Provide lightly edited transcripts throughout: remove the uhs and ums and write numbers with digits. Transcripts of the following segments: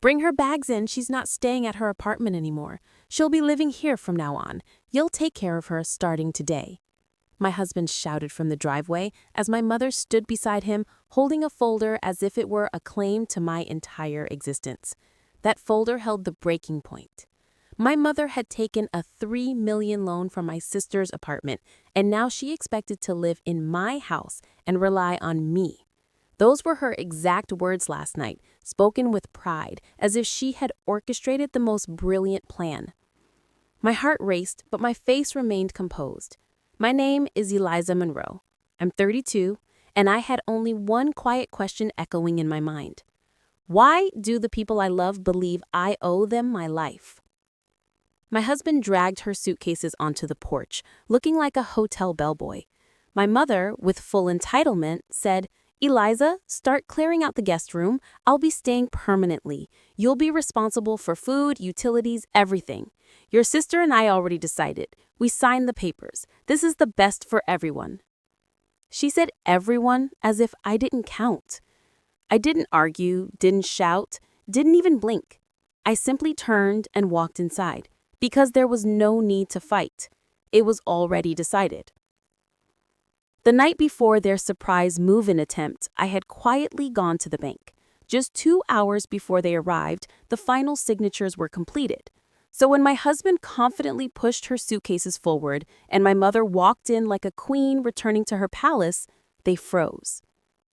Bring her bags in, she's not staying at her apartment anymore. She'll be living here from now on. You'll take care of her starting today." My husband shouted from the driveway as my mother stood beside him, holding a folder as if it were a claim to my entire existence. That folder held the breaking point. My mother had taken a $3 million loan from my sister's apartment, and now she expected to live in my house and rely on me. Those were her exact words last night, spoken with pride, as if she had orchestrated the most brilliant plan. My heart raced, but my face remained composed. My name is Eliza Monroe. I'm 32, and I had only one quiet question echoing in my mind. Why do the people I love believe I owe them my life? My husband dragged her suitcases onto the porch, looking like a hotel bellboy. My mother, with full entitlement, said, "Eliza, start clearing out the guest room. I'll be staying permanently. You'll be responsible for food, utilities, everything. Your sister and I already decided. We signed the papers. This is the best for everyone." She said everyone as if I didn't count. I didn't argue, didn't shout, didn't even blink. I simply turned and walked inside, because there was no need to fight. It was already decided. The night before their surprise move-in attempt, I had quietly gone to the bank. Just 2 hours before they arrived, the final signatures were completed. So when my husband confidently pushed her suitcases forward and my mother walked in like a queen returning to her palace, they froze.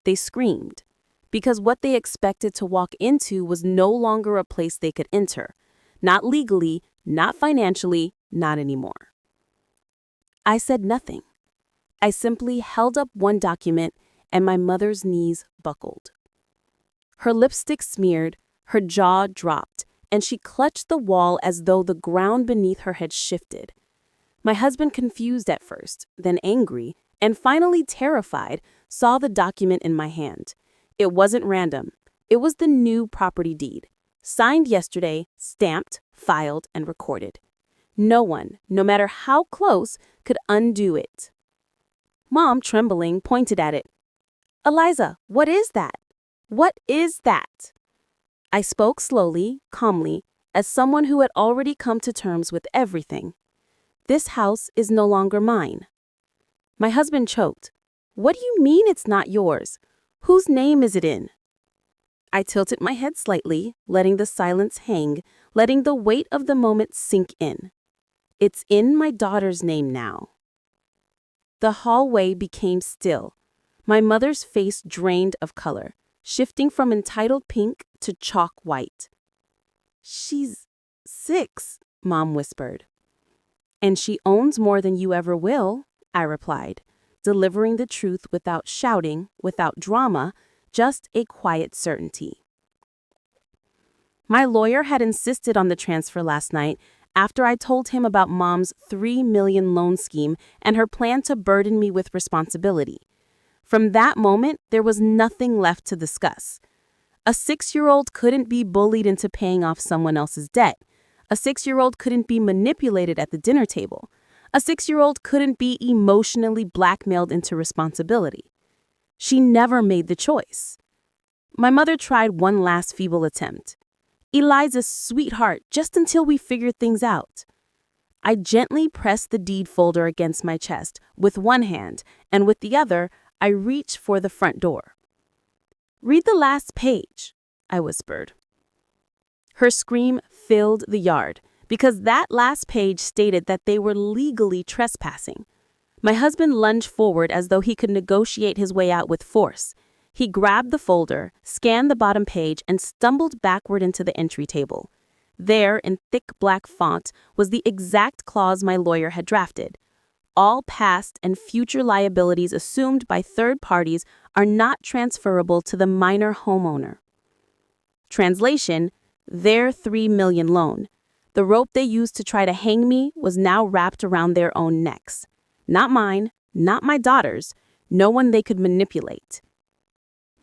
They screamed, because what they expected to walk into was no longer a place they could enter. Not legally, not financially, not anymore. I said nothing. I simply held up one document and my mother's knees buckled. Her lipstick smeared, her jaw dropped, and she clutched the wall as though the ground beneath her had shifted. My husband, confused at first, then angry, and finally terrified, saw the document in my hand. It wasn't random. It was the new property deed. Signed yesterday, stamped, filed, and recorded. No one, no matter how close, could undo it. Mom, trembling, pointed at it. "Eliza, what is that? What is that?" I spoke slowly, calmly, as someone who had already come to terms with everything. "This house is no longer mine." My husband choked. "What do you mean it's not yours? Whose name is it in?" I tilted my head slightly, letting the silence hang, letting the weight of the moment sink in. "It's in my daughter's name now." The hallway became still. My mother's face drained of color, shifting from entitled pink to chalk white. "She's 6, Mom whispered. "And she owns more than you ever will," I replied, delivering the truth without shouting, without drama, just a quiet certainty. My lawyer had insisted on the transfer last night after I told him about Mom's $3 million loan scheme and her plan to burden me with responsibility. From that moment, there was nothing left to discuss. A 6-year-old couldn't be bullied into paying off someone else's debt. A 6-year-old couldn't be manipulated at the dinner table. A 6-year-old couldn't be emotionally blackmailed into responsibility. She never made the choice. My mother tried one last feeble attempt. "Eliza's sweetheart, just until we figure things out." I gently pressed the deed folder against my chest with one hand, and with the other, I reached for the front door. "Read the last page," I whispered. Her scream filled the yard, because that last page stated that they were legally trespassing. My husband lunged forward as though he could negotiate his way out with force. He grabbed the folder, scanned the bottom page, and stumbled backward into the entry table. There, in thick black font, was the exact clause my lawyer had drafted. All past and future liabilities assumed by third parties are not transferable to the minor homeowner. Translation, their $3 million loan. The rope they used to try to hang me was now wrapped around their own necks. Not mine, not my daughter's, no one they could manipulate.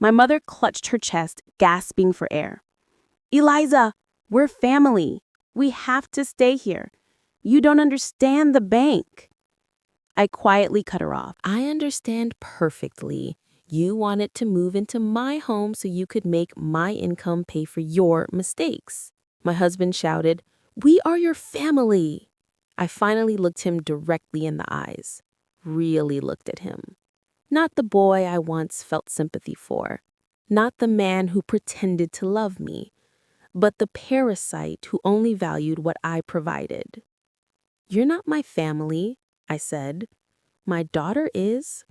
My mother clutched her chest, gasping for air. "Eliza, we're family. We have to stay here. You don't understand the bank." I quietly cut her off. "I understand perfectly. You wanted to move into my home so you could make my income pay for your mistakes. My husband shouted, "We are your family." I finally looked him directly in the eyes. Really looked at him. Not the boy I once felt sympathy for. Not the man who pretended to love me. But the parasite who only valued what I provided. "You're not my family," I said. "My daughter is."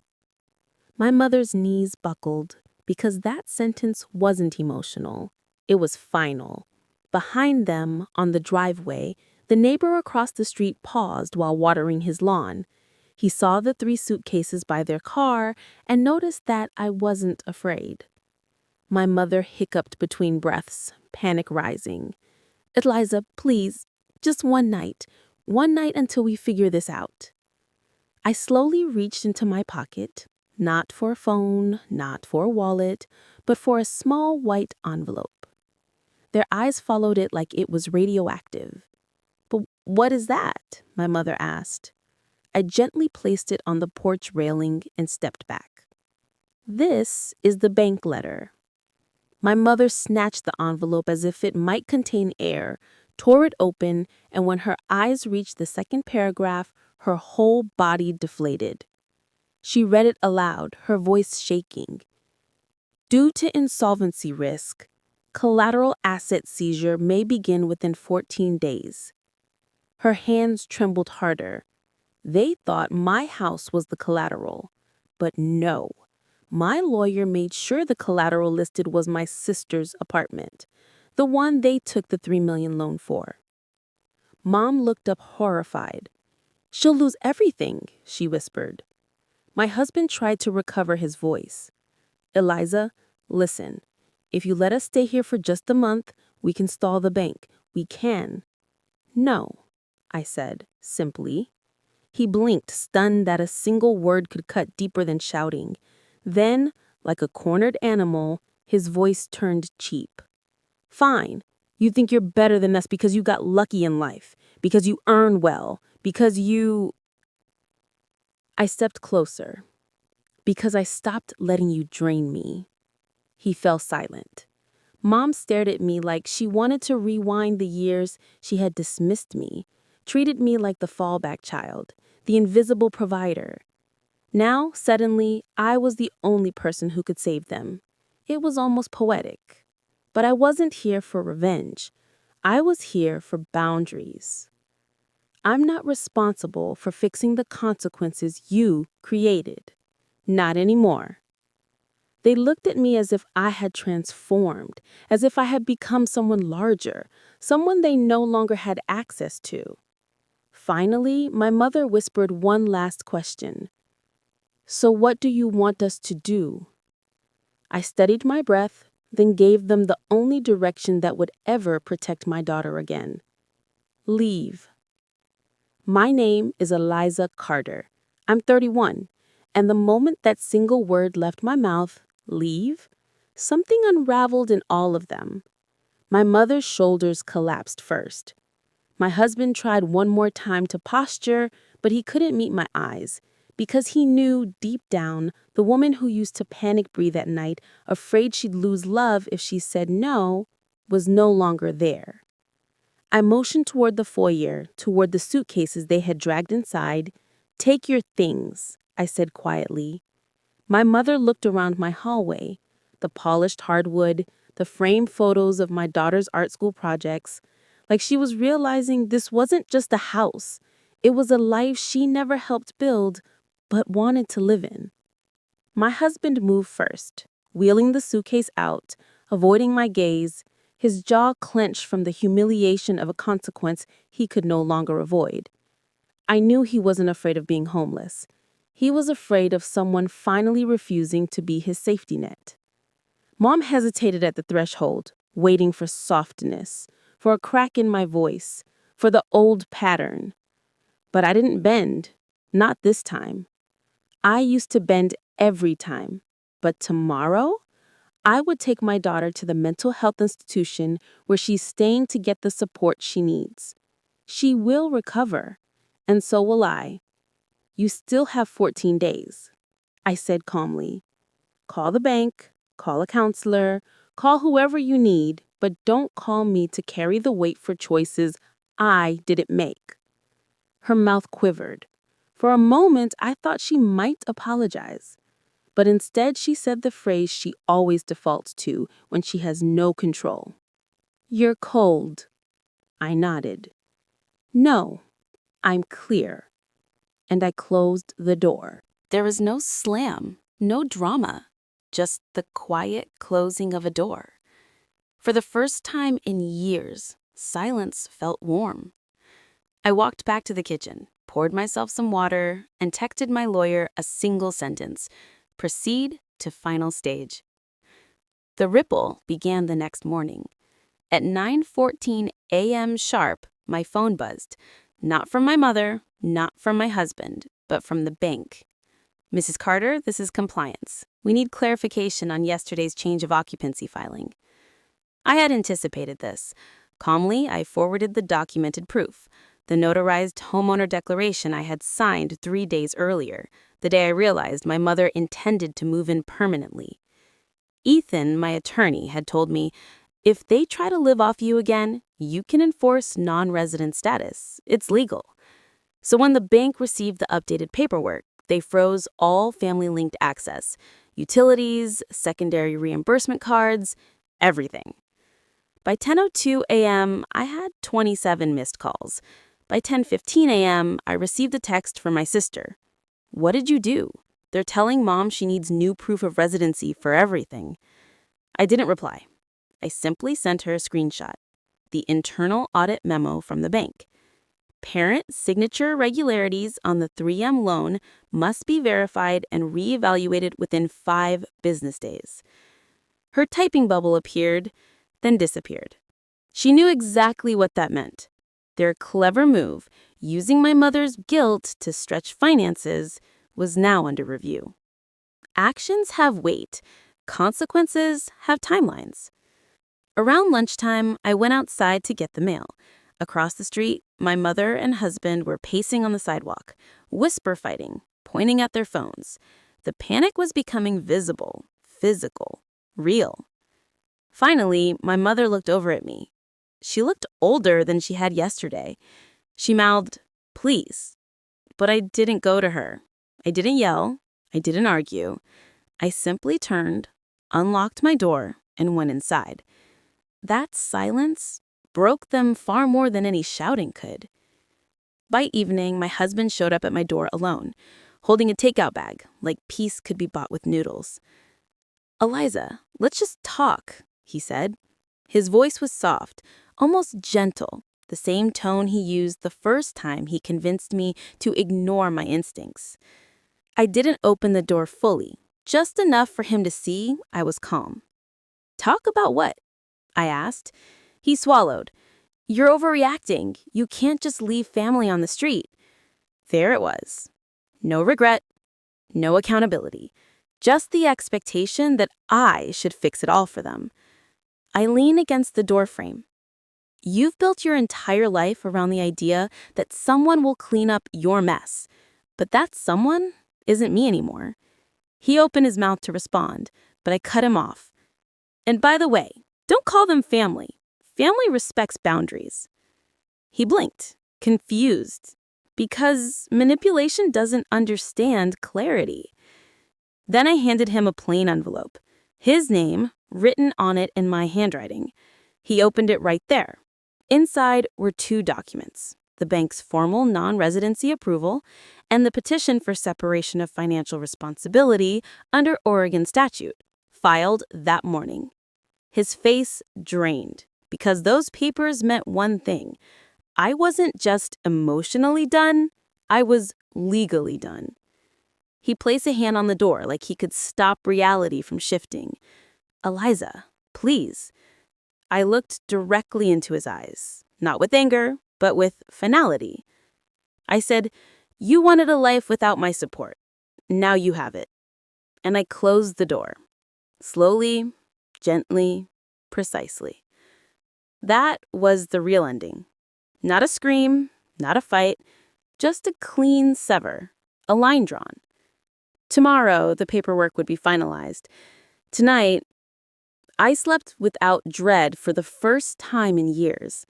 My mother's knees buckled because that sentence wasn't emotional. It was final. Behind them, on the driveway, the neighbor across the street paused while watering his lawn. He saw the 3 suitcases by their car and noticed that I wasn't afraid. My mother hiccuped between breaths, panic rising. "Eliza, please, just one night. One night until we figure this out." I slowly reached into my pocket, not for a phone, not for a wallet, but for a small white envelope. Their eyes followed it like it was radioactive. "But what is that?" my mother asked. I gently placed it on the porch railing and stepped back. "This is the bank letter." My mother snatched the envelope as if it might contain air, tore it open, and when her eyes reached the second paragraph, her whole body deflated. She read it aloud, her voice shaking. "Due to insolvency risk, collateral asset seizure may begin within 14 days. Her hands trembled harder. They thought my house was the collateral. But no. My lawyer made sure the collateral listed was my sister's apartment, the one they took the $3 million loan for. Mom looked up horrified. "She'll lose everything," she whispered. My husband tried to recover his voice. "Eliza, listen. If you let us stay here for just a month, we can stall the bank. We can." "No," I said, simply. He blinked, stunned that a single word could cut deeper than shouting. Then, like a cornered animal, his voice turned cheap. "Fine. You think you're better than us because you got lucky in life, because you earn well, because you—" I stepped closer. "Because I stopped letting you drain me." He fell silent. Mom stared at me like she wanted to rewind the years she had dismissed me, treated me like the fallback child, the invisible provider. Now, suddenly, I was the only person who could save them. It was almost poetic. But I wasn't here for revenge. I was here for boundaries. I'm not responsible for fixing the consequences you created. Not anymore. They looked at me as if I had transformed, as if I had become someone larger, someone they no longer had access to. Finally, my mother whispered one last question. "So what do you want us to do?" I studied my breath, then gave them the only direction that would ever protect my daughter again. "Leave." My name is Eliza Carter. I'm 31, and the moment that single word left my mouth, leave, something unraveled in all of them. My mother's shoulders collapsed first. My husband tried one more time to posture, but he couldn't meet my eyes, because he knew deep down the woman who used to panic breathe at night, afraid she'd lose love if she said no, was no longer there. I motioned toward the foyer, toward the suitcases they had dragged inside. "Take your things," I said quietly. My mother looked around my hallway, the polished hardwood, the framed photos of my daughter's art school projects, like she was realizing this wasn't just a house. It was a life she never helped build, but wanted to live in. My husband moved first, wheeling the suitcase out, avoiding my gaze, his jaw clenched from the humiliation of a consequence he could no longer avoid. I knew he wasn't afraid of being homeless. He was afraid of someone finally refusing to be his safety net. Mom hesitated at the threshold, waiting for softness, for a crack in my voice, for the old pattern. But I didn't bend, not this time. I used to bend every time. But tomorrow, I would take my daughter to the mental health institution where she's staying to get the support she needs. She will recover, and so will I. "You still have 14 days," I said calmly. Call the bank, call a counselor, call whoever you need, but don't call me to carry the weight for choices I didn't make." Her mouth quivered. For a moment, I thought she might apologize. But instead, she said the phrase she always defaults to when she has no control. "You're cold." I nodded. "No, I'm clear." And I closed the door. There was no slam, no drama, just the quiet closing of a door. For the first time in years, silence felt warm. I walked back to the kitchen, poured myself some water, and texted my lawyer a single sentence: proceed to final stage. The ripple began the next morning. At 9:14 a.m. sharp, my phone buzzed. Not from my mother, not from my husband, but from the bank. "Mrs. Carter, this is compliance. We need clarification on yesterday's change of occupancy filing." I had anticipated this. Calmly, I forwarded the documented proof, the notarized homeowner declaration I had signed 3 days earlier, the day I realized my mother intended to move in permanently. Ethan, my attorney, had told me, "If they try to live off you again, you can enforce non-resident status. It's legal." So when the bank received the updated paperwork, they froze all family-linked access, utilities, secondary reimbursement cards, everything. By 10:02 a.m., I had 27 missed calls. By 10:15 a.m., I received a text from my sister. "What did you do? They're telling Mom she needs new proof of residency for everything." I didn't reply. I simply sent her a screenshot, the internal audit memo from the bank. Parent signature irregularities on the 3M loan must be verified and reevaluated within 5 business days. Her typing bubble appeared, then disappeared. She knew exactly what that meant. Their clever move, using my mother's guilt to stretch finances, was now under review. Actions have weight. Consequences have timelines. Around lunchtime, I went outside to get the mail. Across the street, my mother and husband were pacing on the sidewalk, whisper fighting, pointing at their phones. The panic was becoming visible, physical, real. Finally, my mother looked over at me. She looked older than she had yesterday. She mouthed, "Please." But I didn't go to her. I didn't yell. I didn't argue. I simply turned, unlocked my door, and went inside. That silence broke them far more than any shouting could. By evening, my husband showed up at my door alone, holding a takeout bag, like peace could be bought with noodles. "Eliza, let's just talk," he said. His voice was soft, almost gentle, the same tone he used the first time he convinced me to ignore my instincts. I didn't open the door fully, just enough for him to see I was calm. "Talk about what?" I asked. He swallowed. "You're overreacting. You can't just leave family on the street." There it was. No regret, no accountability, just the expectation that I should fix it all for them. I lean against the doorframe. "You've built your entire life around the idea that someone will clean up your mess, but that someone isn't me anymore." He opened his mouth to respond, but I cut him off. "And by the way, don't call them family. Family respects boundaries." He blinked, confused, because manipulation doesn't understand clarity. Then I handed him a plain envelope, his name written on it in my handwriting. He opened it right there. Inside were 2 documents, the bank's formal non-residency approval and the petition for separation of financial responsibility under Oregon statute, filed that morning. His face drained, because those papers meant one thing. I wasn't just emotionally done, I was legally done. He placed a hand on the door like he could stop reality from shifting. "Eliza, please." I looked directly into his eyes, not with anger, but with finality. I said, "You wanted a life without my support. Now you have it." And I closed the door. Slowly, gently, precisely. That was the real ending. Not a scream, not a fight, just a clean sever, a line drawn. Tomorrow, the paperwork would be finalized. Tonight, I slept without dread for the first time in years.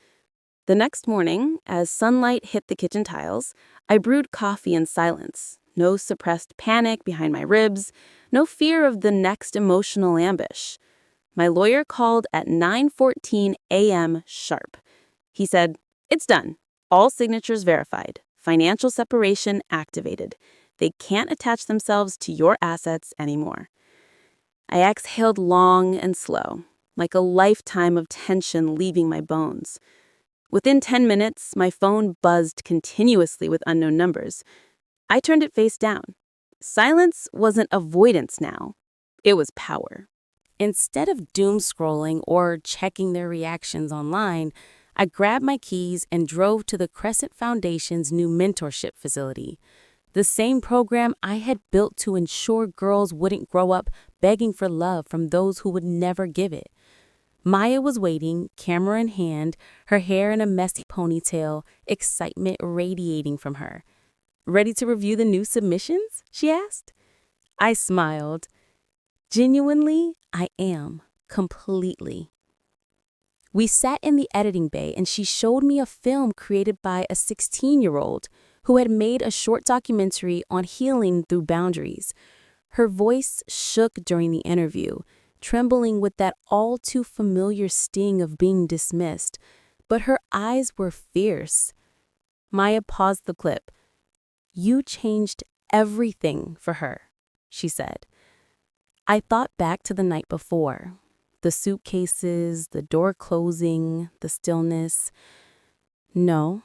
The next morning, as sunlight hit the kitchen tiles, I brewed coffee in silence. No suppressed panic behind my ribs, no fear of the next emotional ambush. My lawyer called at 9:14 a.m. sharp. He said, "It's done. All signatures verified. Financial separation activated. They can't attach themselves to your assets anymore." I exhaled long and slow, like a lifetime of tension leaving my bones. Within 10 minutes, my phone buzzed continuously with unknown numbers. I turned it face down. Silence wasn't avoidance now. It was power. Instead of doom scrolling or checking their reactions online, I grabbed my keys and drove to the Crescent Foundation's new mentorship facility. The same program I had built to ensure girls wouldn't grow up begging for love from those who would never give it. Maya was waiting, camera in hand, her hair in a messy ponytail, excitement radiating from her. "Ready to review the new submissions?" she asked. I smiled. Genuinely, I am. Completely. We sat in the editing bay and she showed me a film created by a 16-year-old who had made a short documentary on healing through boundaries. Her voice shook during the interview, trembling with that all too familiar sting of being dismissed, but her eyes were fierce. Maya paused the clip. "You changed everything for her," she said. I thought back to the night before. The suitcases, the door closing, the stillness. "No,"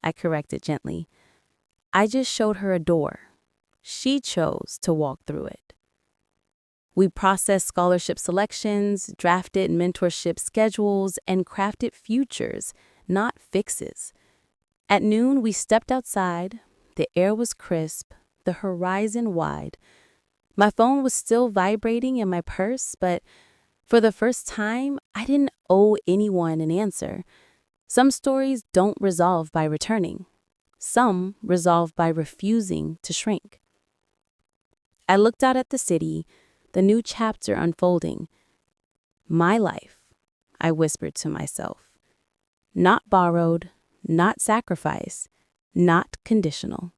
I corrected gently. "I just showed her a door. She chose to walk through it." We processed scholarship selections, drafted mentorship schedules, and crafted futures, not fixes. At noon, we stepped outside. The air was crisp, the horizon wide. My phone was still vibrating in my purse, but for the first time, I didn't owe anyone an answer. Some stories don't resolve by returning. Some resolve by refusing to shrink. I looked out at the city, the new chapter unfolding. My life, I whispered to myself. Not borrowed, not sacrificed, not conditional.